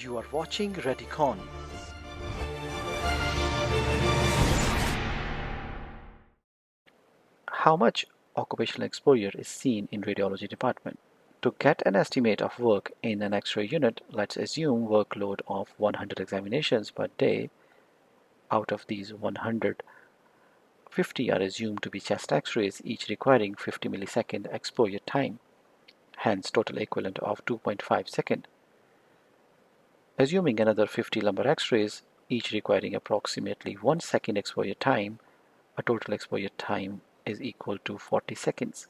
You are watching Radicon. How much occupational exposure is seen in radiology department? To get an estimate of work in an X-ray unit, let's assume workload of 100 examinations per day. Out of these 100, 50 are assumed to be chest X-rays, each requiring 50 millisecond exposure time, hence total equivalent of 2.5 seconds. Assuming another 50 lumbar X-rays, each requiring approximately 1 second exposure time, a total exposure time is equal to 40 seconds.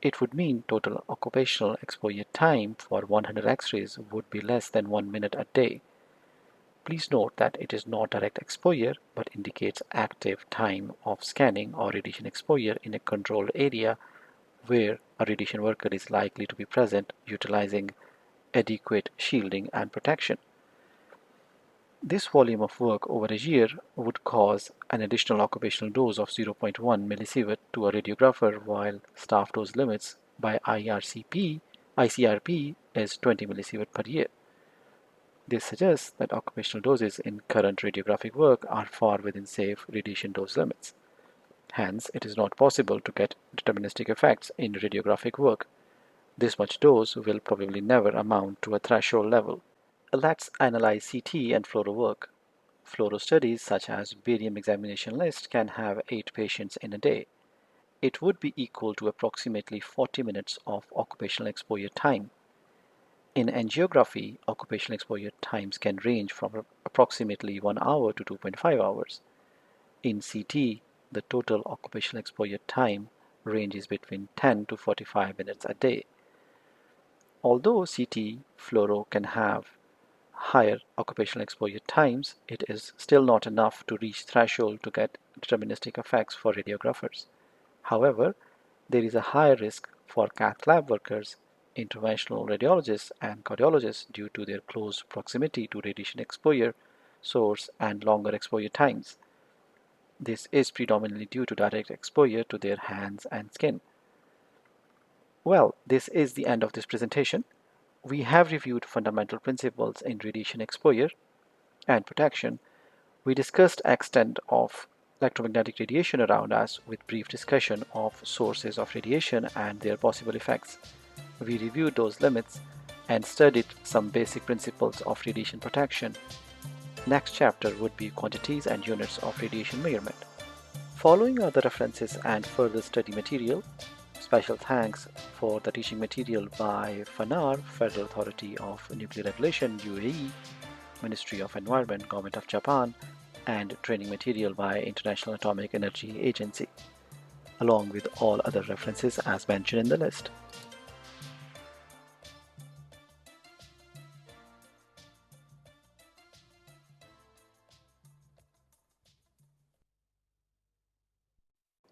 It would mean total occupational exposure time for 100 X-rays would be less than 1 minute a day. Please note that it is not direct exposure but indicates active time of scanning or radiation exposure in a controlled area where a radiation worker is likely to be present, utilizing adequate shielding and protection. This volume of work over a year would cause an additional occupational dose of 0.1 millisievert to a radiographer, while staff dose limits by ICRP is 20 millisievert per year. This suggests that occupational doses in current radiographic work are far within safe radiation dose limits. Hence, it is not possible to get deterministic effects in radiographic work. This much dose will probably never amount to a threshold level. Let's analyze CT and fluoro work. Fluoro studies such as barium examination list can have 8 patients in a day. It would be equal to approximately 40 minutes of occupational exposure time. In angiography, occupational exposure times can range from approximately 1 hour to 2.5 hours. In CT, the total occupational exposure time ranges between 10 to 45 minutes a day. Although CT fluoro can have higher occupational exposure times, it is still not enough to reach threshold to get deterministic effects for radiographers. However, there is a higher risk for cath lab workers, interventional radiologists, and cardiologists due to their close proximity to radiation exposure source and longer exposure times. This is predominantly due to direct exposure to their hands and skin. Well, this is the end of this presentation. We have reviewed fundamental principles in radiation exposure and protection. We discussed extent of electromagnetic radiation around us with brief discussion of sources of radiation and their possible effects. We reviewed those limits and studied some basic principles of radiation protection. Next chapter would be quantities and units of radiation measurement. Following are the references and further study material. Special thanks for the teaching material by FANAR, Federal Authority of Nuclear Regulation, UAE, Ministry of Environment, Government of Japan, and training material by International Atomic Energy Agency, along with all other references as mentioned in the list.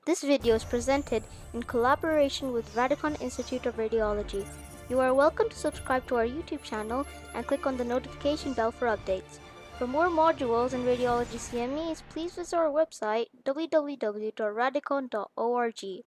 This video is presented in collaboration with Radicon Institute of Radiology. You are welcome to subscribe to our YouTube channel and click on the notification bell for updates. For more modules in Radiology CMEs, please visit our website www.radicon.org.